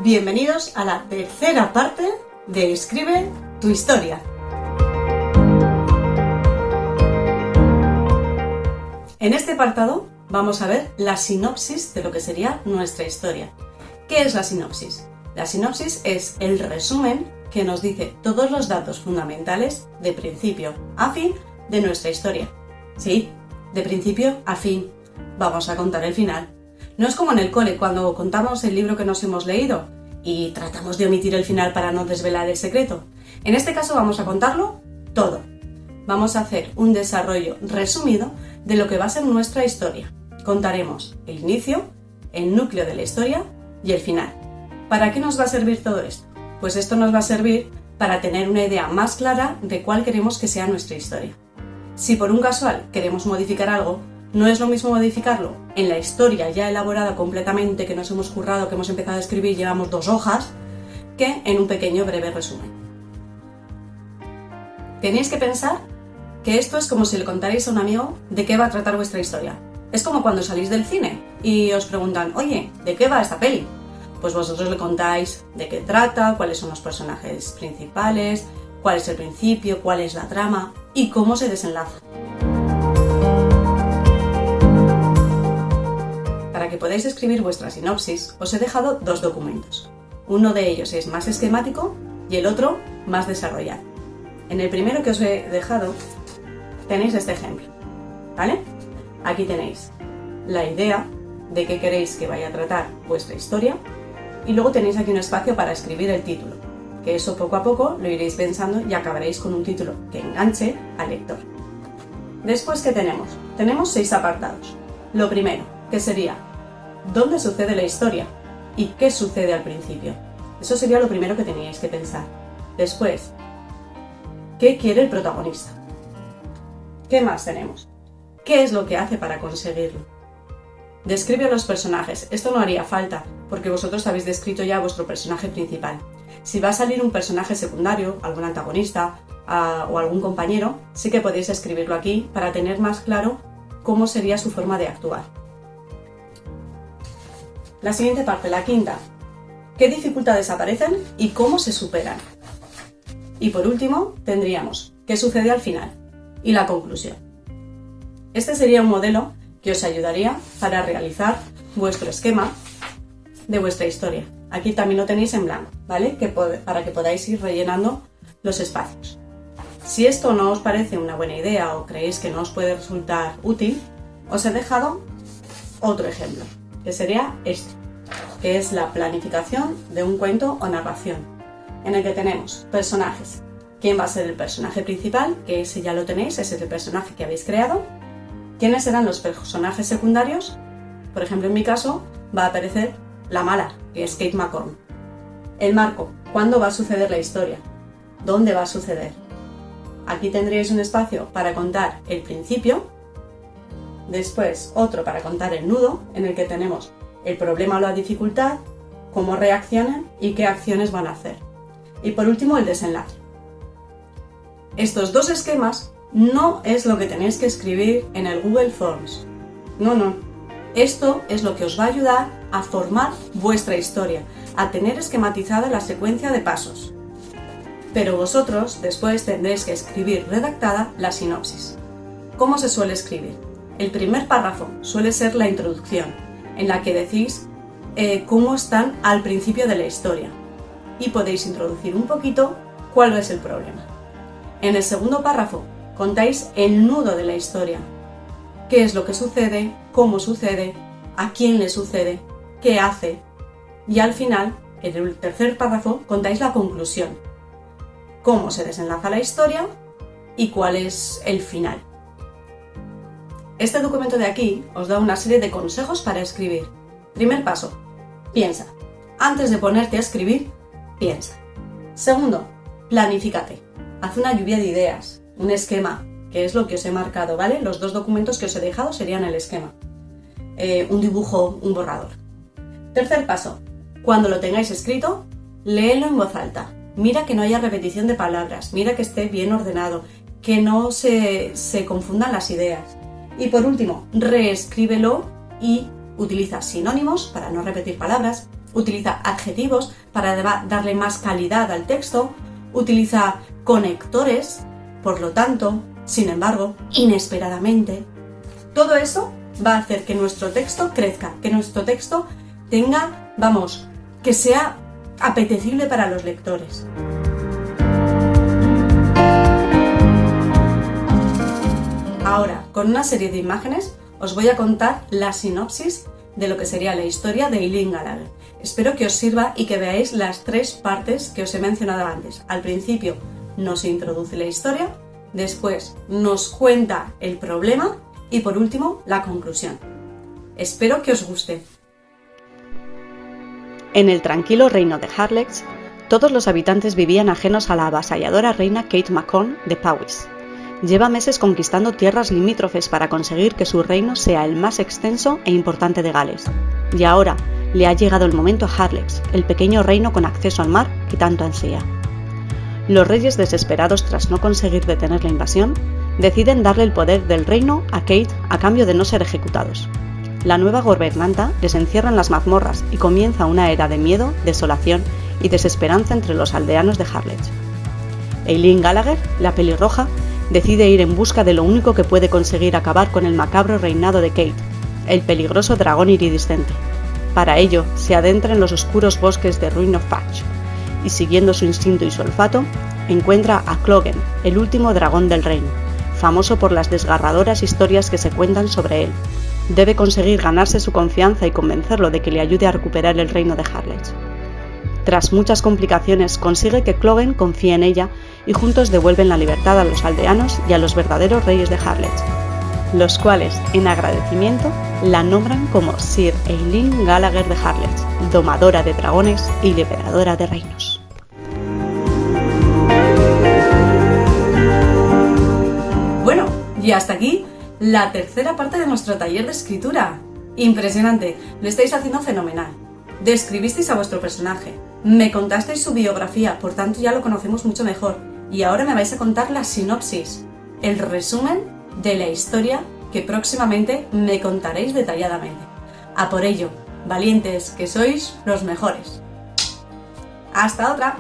Bienvenidos a la tercera parte de Escribe tu historia. En este apartado vamos a ver la sinopsis de lo que sería nuestra historia. ¿Qué es la sinopsis? La sinopsis es el resumen que nos dice todos los datos fundamentales de principio a fin de nuestra historia. Sí, de principio a fin. Vamos a contar el final. No es como en el cole cuando contamos el libro que nos hemos leído y tratamos de omitir el final para no desvelar el secreto. En este caso vamos a contarlo todo. Vamos a hacer un desarrollo resumido de lo que va a ser nuestra historia. Contaremos el inicio, el núcleo de la historia y el final. ¿Para qué nos va a servir todo esto? Pues esto nos va a servir para tener una idea más clara de cuál queremos que sea nuestra historia. Si por un casual queremos modificar algo, no es lo mismo modificarlo en la historia ya elaborada completamente, que nos hemos currado, que hemos empezado a escribir, llevamos 2 hojas, que en un pequeño breve resumen. Tenéis que pensar que esto es como si le contarais a un amigo de qué va a tratar vuestra historia. Es como cuando salís del cine y os preguntan, oye, ¿de qué va esta peli? Pues vosotros le contáis de qué trata, cuáles son los personajes principales, cuál es el principio, cuál es la trama y cómo se desenlaza. Para que podáis escribir vuestra sinopsis, os he dejado 2 documentos. Uno de ellos es más esquemático y el otro más desarrollado. En el primero que os he dejado tenéis este ejemplo, ¿vale? Aquí tenéis la idea de qué queréis que vaya a tratar vuestra historia y luego tenéis aquí un espacio para escribir el título, que eso poco a poco lo iréis pensando y acabaréis con un título que enganche al lector. Después, ¿qué tenemos? Tenemos 6 apartados. Lo primero, que sería ¿dónde sucede la historia? ¿Y qué sucede al principio? Eso sería lo primero que teníais que pensar. Después, ¿qué quiere el protagonista? ¿Qué más tenemos? ¿Qué es lo que hace para conseguirlo? Describe a los personajes. Esto no haría falta, porque vosotros habéis descrito ya a vuestro personaje principal. Si va a salir un personaje secundario, algún antagonista o algún compañero, sí que podéis escribirlo aquí para tener más claro cómo sería su forma de actuar. La siguiente parte, la quinta. ¿Qué dificultades aparecen y cómo se superan? Y por último, tendríamos ¿qué sucede al final? Y la conclusión. Este sería un modelo que os ayudaría para realizar vuestro esquema de vuestra historia. Aquí también lo tenéis en blanco, ¿vale? Para que podáis ir rellenando los espacios. Si esto no os parece una buena idea o creéis que no os puede resultar útil, os he dejado otro ejemplo, que sería este, que es la planificación de un cuento o narración, en el que tenemos personajes. ¿Quién va a ser el personaje principal? Que ese ya lo tenéis, ese es el personaje que habéis creado. ¿Quiénes serán los personajes secundarios? Por ejemplo, en mi caso, va a aparecer la mala, que es Kate McCorn. El marco, ¿cuándo va a suceder la historia? ¿Dónde va a suceder? Aquí tendréis un espacio para contar el principio, después otro para contar el nudo, en el que tenemos el problema o la dificultad, cómo reaccionan y qué acciones van a hacer. Y por último, el desenlace. Estos 2 esquemas no es lo que tenéis que escribir en el Google Forms. No. Esto es lo que os va a ayudar a formar vuestra historia, a tener esquematizada la secuencia de pasos. Pero vosotros después tendréis que escribir redactada la sinopsis. ¿Cómo se suele escribir? El primer párrafo suele ser la introducción, en la que decís cómo están al principio de la historia y podéis introducir un poquito cuál es el problema. En el segundo párrafo contáis el nudo de la historia, qué es lo que sucede, cómo sucede, a quién le sucede, qué hace, y al final, en el tercer párrafo, contáis la conclusión, cómo se desenlaza la historia y cuál es el final. Este documento de aquí os da una serie de consejos para escribir. Primer paso, piensa. Antes de ponerte a escribir, piensa. Segundo, planifícate. Haz una lluvia de ideas, un esquema, que es lo que os he marcado, ¿vale? Los 2 documentos que os he dejado serían el esquema. Un dibujo, un borrador. Tercer paso, cuando lo tengáis escrito, léelo en voz alta. Mira que no haya repetición de palabras, mira que esté bien ordenado, que no se confundan las ideas. Y por último, reescríbelo y utiliza sinónimos para no repetir palabras, utiliza adjetivos para darle más calidad al texto, utiliza conectores, por lo tanto, sin embargo, inesperadamente. Todo eso va a hacer que nuestro texto crezca, que nuestro texto tenga, que sea apetecible para los lectores. Ahora, con una serie de imágenes, os voy a contar la sinopsis de lo que sería la historia de Eileen Gallagher. Espero que os sirva y que veáis las 3 partes que os he mencionado antes. Al principio nos introduce la historia, después nos cuenta el problema y por último la conclusión. Espero que os guste. En el tranquilo reino de Harlech, todos los habitantes vivían ajenos a la avasalladora reina Kate McCorn de Powys. Lleva meses conquistando tierras limítrofes para conseguir que su reino sea el más extenso e importante de Gales. Y ahora le ha llegado el momento a Harlech, el pequeño reino con acceso al mar que tanto ansía. Los reyes, desesperados tras no conseguir detener la invasión, deciden darle el poder del reino a Kate a cambio de no ser ejecutados. La nueva gobernanta les encierra en las mazmorras y comienza una era de miedo, desolación y desesperanza entre los aldeanos de Harlech. Eileen Gallagher, la pelirroja, decide ir en busca de lo único que puede conseguir acabar con el macabro reinado de Kate, el peligroso dragón iridiscente. Para ello, se adentra en los oscuros bosques de Ruin of Patch y, siguiendo su instinto y su olfato, encuentra a Clogen, el último dragón del reino, famoso por las desgarradoras historias que se cuentan sobre él. Debe conseguir ganarse su confianza y convencerlo de que le ayude a recuperar el reino de Harlech. Tras muchas complicaciones, consigue que Clogen confíe en ella y juntos devuelven la libertad a los aldeanos y a los verdaderos reyes de Harlech, los cuales, en agradecimiento, la nombran como Sir Eileen Gallagher de Harlech, domadora de dragones y liberadora de reinos. Bueno, y hasta aquí la tercera parte de nuestro taller de escritura. Impresionante, lo estáis haciendo fenomenal. Describisteis a vuestro personaje, me contasteis su biografía, por tanto ya lo conocemos mucho mejor. Y ahora me vais a contar la sinopsis, el resumen de la historia que próximamente me contaréis detalladamente. A por ello, valientes, que sois los mejores. ¡Hasta otra!